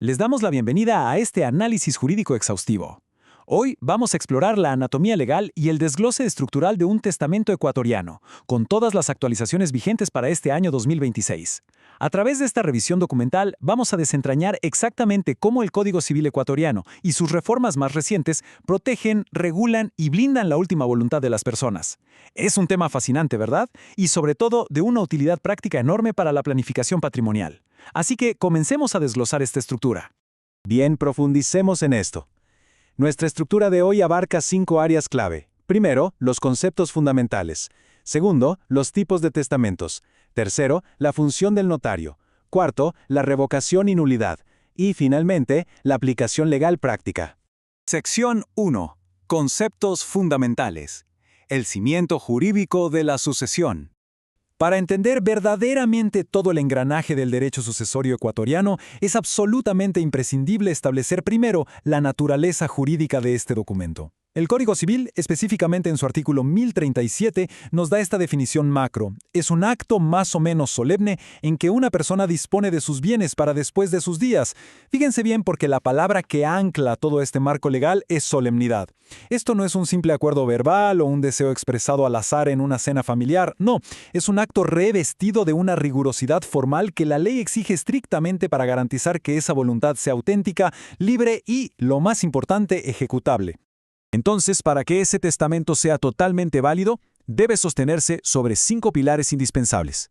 Les damos la bienvenida a este análisis jurídico exhaustivo. Hoy vamos a explorar la anatomía legal y el desglose estructural de un testamento ecuatoriano, con todas las actualizaciones vigentes para este año 2026. A través de esta revisión documental vamos a desentrañar exactamente cómo el Código Civil ecuatoriano y sus reformas más recientes protegen, regulan y blindan la última voluntad de las personas. Es un tema fascinante, ¿verdad? Y sobre todo de una utilidad práctica enorme para la planificación patrimonial. Así que comencemos a desglosar esta estructura. Bien, profundicemos en esto. Nuestra estructura de hoy abarca 5 áreas clave. Primero, los conceptos fundamentales. Segundo, los tipos de testamentos. Tercero, la función del notario. Cuarto, la revocación y nulidad. Y, finalmente, la aplicación legal práctica. Sección 1. Conceptos fundamentales. El cimiento jurídico de la sucesión. Para entender verdaderamente todo el engranaje del derecho sucesorio ecuatoriano, es absolutamente imprescindible establecer primero la naturaleza jurídica de este documento. El Código Civil, específicamente en su artículo 1037, nos da esta definición macro. Es un acto más o menos solemne en que una persona dispone de sus bienes para después de sus días. Fíjense bien porque la palabra que ancla todo este marco legal es solemnidad. Esto no es un simple acuerdo verbal o un deseo expresado al azar en una cena familiar, no, es un acto revestido de una rigurosidad formal que la ley exige estrictamente para garantizar que esa voluntad sea auténtica, libre y, lo más importante, ejecutable. Entonces, para que ese testamento sea totalmente válido, debe sostenerse sobre 5 pilares indispensables.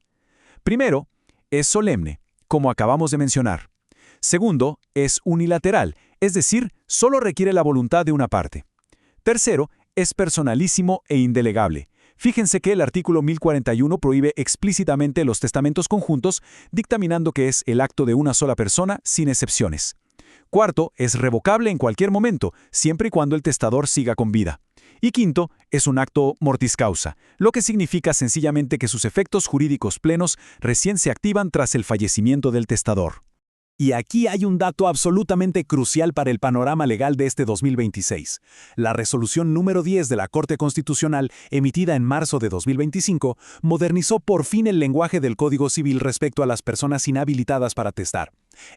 Primero, es solemne, como acabamos de mencionar. Segundo, es unilateral, es decir, solo requiere la voluntad de una parte. Tercero, es personalísimo e indelegable. Fíjense que el artículo 1041 prohíbe explícitamente los testamentos conjuntos, dictaminando que es el acto de una sola persona, sin excepciones. Cuarto, es revocable en cualquier momento, siempre y cuando el testador siga con vida. Y quinto, es un acto mortis causa, lo que significa sencillamente que sus efectos jurídicos plenos recién se activan tras el fallecimiento del testador. Y aquí hay un dato absolutamente crucial para el panorama legal de este 2026. La resolución número 10 de la Corte Constitucional, emitida en marzo de 2025, modernizó por fin el lenguaje del Código Civil respecto a las personas inhabilitadas para testar.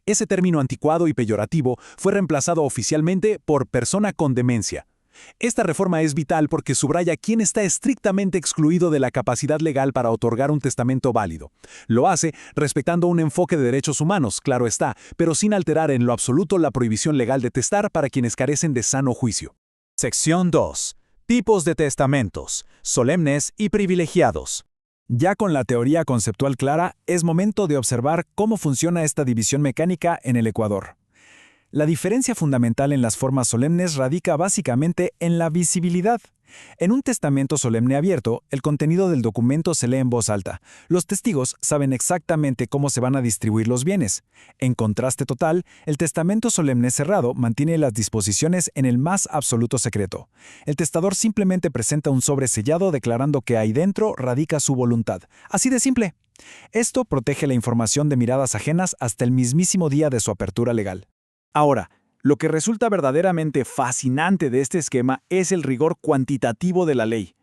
Ese término anticuado y peyorativo fue reemplazado oficialmente por persona con demencia. Esta reforma es vital porque subraya quién está estrictamente excluido de la capacidad legal para otorgar un testamento válido. Lo hace respetando un enfoque de derechos humanos, claro está, pero sin alterar en lo absoluto la prohibición legal de testar para quienes carecen de sano juicio. Sección 2. Tipos de testamentos, solemnes y privilegiados. Ya con la teoría conceptual clara, es momento de observar cómo funciona esta división mecánica en el Ecuador. La diferencia fundamental en las formas solemnes radica básicamente en la visibilidad. En un testamento solemne abierto, el contenido del documento se lee en voz alta. Los testigos saben exactamente cómo se van a distribuir los bienes. En contraste total, el testamento solemne cerrado mantiene las disposiciones en el más absoluto secreto. El testador simplemente presenta un sobre sellado declarando que ahí dentro radica su voluntad. Así de simple. Esto protege la información de miradas ajenas hasta el mismísimo día de su apertura legal. Ahora, lo que resulta verdaderamente fascinante de este esquema es el rigor cuantitativo de la ley.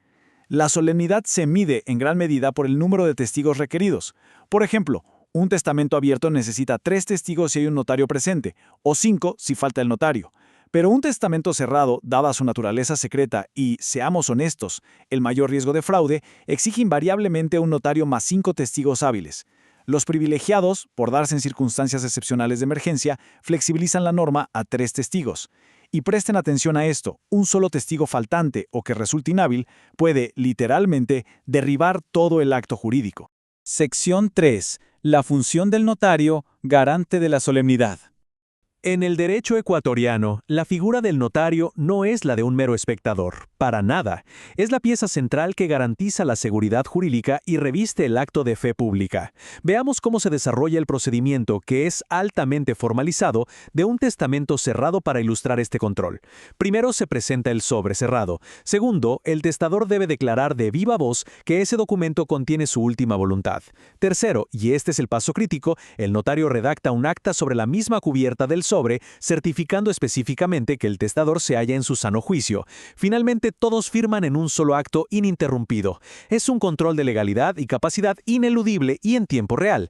La solemnidad se mide en gran medida por el número de testigos requeridos. Por ejemplo, un testamento abierto necesita 3 testigos si hay un notario presente, o 5 si falta el notario. Pero un testamento cerrado, dada su naturaleza secreta y, seamos honestos, el mayor riesgo de fraude, exige invariablemente un notario más 5 testigos hábiles. Los privilegiados, por darse en circunstancias excepcionales de emergencia, flexibilizan la norma a 3 testigos. Y presten atención a esto, un solo testigo faltante o que resulte inhábil puede, literalmente, derribar todo el acto jurídico. Sección 3. La función del notario, garante de la solemnidad. En el derecho ecuatoriano, la figura del notario no es la de un mero espectador, para nada. Es la pieza central que garantiza la seguridad jurídica y reviste el acto de fe pública. Veamos cómo se desarrolla el procedimiento, que es altamente formalizado, de un testamento cerrado para ilustrar este control. Primero se presenta el sobre cerrado. Segundo, el testador debe declarar de viva voz que ese documento contiene su última voluntad. Tercero, y este es el paso crítico, el notario redacta un acta sobre la misma cubierta del sobre, certificando específicamente que el testador se halla en su sano juicio. Finalmente, todos firman en un solo acto ininterrumpido. Es un control de legalidad y capacidad ineludible y en tiempo real.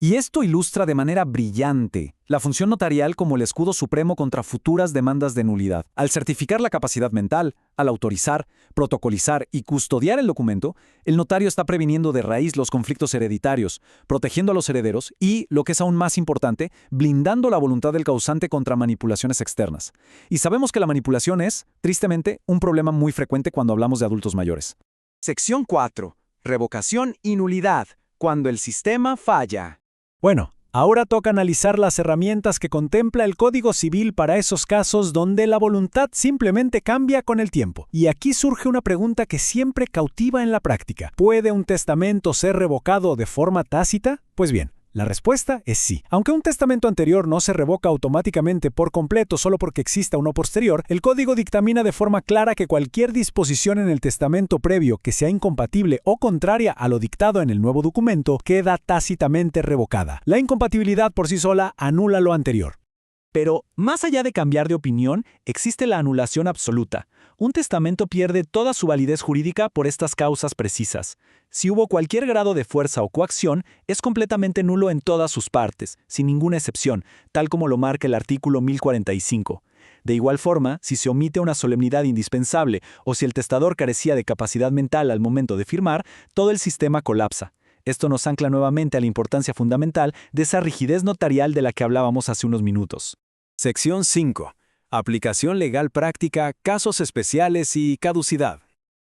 Y esto ilustra de manera brillante la función notarial como el escudo supremo contra futuras demandas de nulidad. Al certificar la capacidad mental, al autorizar, protocolizar y custodiar el documento, el notario está previniendo de raíz los conflictos hereditarios, protegiendo a los herederos y, lo que es aún más importante, blindando la voluntad del causante contra manipulaciones externas. Y sabemos que la manipulación es, tristemente, un problema muy frecuente cuando hablamos de adultos mayores. Sección 4. Revocación y nulidad. Cuando el sistema falla. Bueno, ahora toca analizar las herramientas que contempla el Código Civil para esos casos donde la voluntad simplemente cambia con el tiempo. Y aquí surge una pregunta que siempre cautiva en la práctica. ¿Puede un testamento ser revocado de forma tácita? Pues bien, la respuesta es sí. Aunque un testamento anterior no se revoca automáticamente por completo solo porque exista uno posterior, el Código dictamina de forma clara que cualquier disposición en el testamento previo que sea incompatible o contraria a lo dictado en el nuevo documento queda tácitamente revocada. La incompatibilidad por sí sola anula lo anterior. Pero, más allá de cambiar de opinión, existe la anulación absoluta. Un testamento pierde toda su validez jurídica por estas causas precisas. Si hubo cualquier grado de fuerza o coacción, es completamente nulo en todas sus partes, sin ninguna excepción, tal como lo marca el artículo 1045. De igual forma, si se omite una solemnidad indispensable o si el testador carecía de capacidad mental al momento de firmar, todo el sistema colapsa. Esto nos ancla nuevamente a la importancia fundamental de esa rigidez notarial de la que hablábamos hace unos minutos. Sección 5. Aplicación legal práctica, casos especiales y caducidad.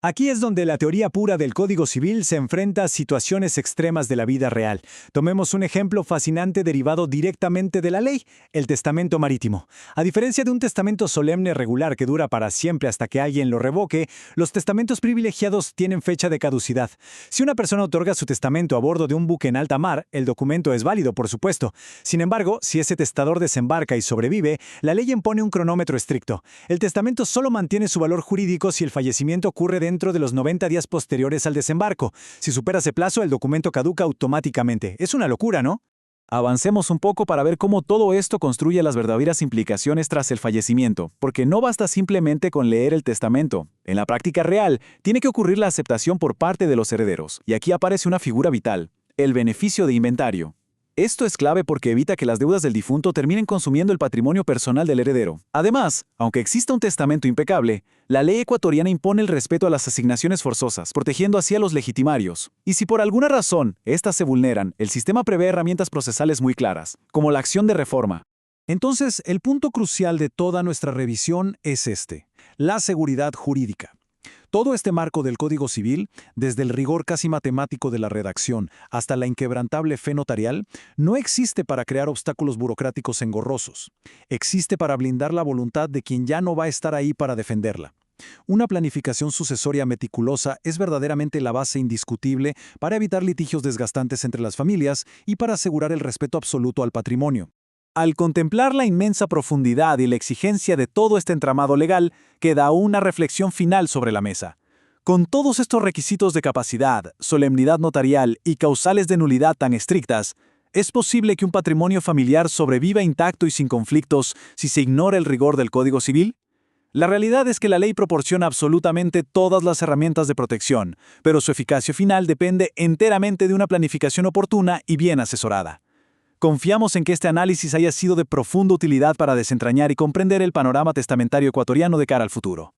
Aquí es donde la teoría pura del Código Civil se enfrenta a situaciones extremas de la vida real. Tomemos un ejemplo fascinante derivado directamente de la ley, el testamento marítimo. A diferencia de un testamento solemne regular que dura para siempre hasta que alguien lo revoque, los testamentos privilegiados tienen fecha de caducidad. Si una persona otorga su testamento a bordo de un buque en alta mar, el documento es válido, por supuesto. Sin embargo, si ese testador desembarca y sobrevive, la ley impone un cronómetro estricto. El testamento solo mantiene su valor jurídico si el fallecimiento ocurre dentro de los 90 días posteriores al desembarco. Si supera ese plazo, el documento caduca automáticamente. Es una locura, ¿no? Avancemos un poco para ver cómo todo esto construye las verdaderas implicaciones tras el fallecimiento, porque no basta simplemente con leer el testamento. En la práctica real, tiene que ocurrir la aceptación por parte de los herederos, y aquí aparece una figura vital, el beneficio de inventario. Esto es clave porque evita que las deudas del difunto terminen consumiendo el patrimonio personal del heredero. Además, aunque exista un testamento impecable, la ley ecuatoriana impone el respeto a las asignaciones forzosas, protegiendo así a los legitimarios. Y si por alguna razón estas se vulneran, el sistema prevé herramientas procesales muy claras, como la acción de reforma. Entonces, el punto crucial de toda nuestra revisión es este: la seguridad jurídica. Todo este marco del Código Civil, desde el rigor casi matemático de la redacción hasta la inquebrantable fe notarial, no existe para crear obstáculos burocráticos engorrosos. Existe para blindar la voluntad de quien ya no va a estar ahí para defenderla. Una planificación sucesoria meticulosa es verdaderamente la base indiscutible para evitar litigios desgastantes entre las familias y para asegurar el respeto absoluto al patrimonio. Al contemplar la inmensa profundidad y la exigencia de todo este entramado legal, queda una reflexión final sobre la mesa. Con todos estos requisitos de capacidad, solemnidad notarial y causales de nulidad tan estrictas, ¿es posible que un patrimonio familiar sobreviva intacto y sin conflictos si se ignora el rigor del Código Civil? La realidad es que la ley proporciona absolutamente todas las herramientas de protección, pero su eficacia final depende enteramente de una planificación oportuna y bien asesorada. Confiamos en que este análisis haya sido de profunda utilidad para desentrañar y comprender el panorama testamentario ecuatoriano de cara al futuro.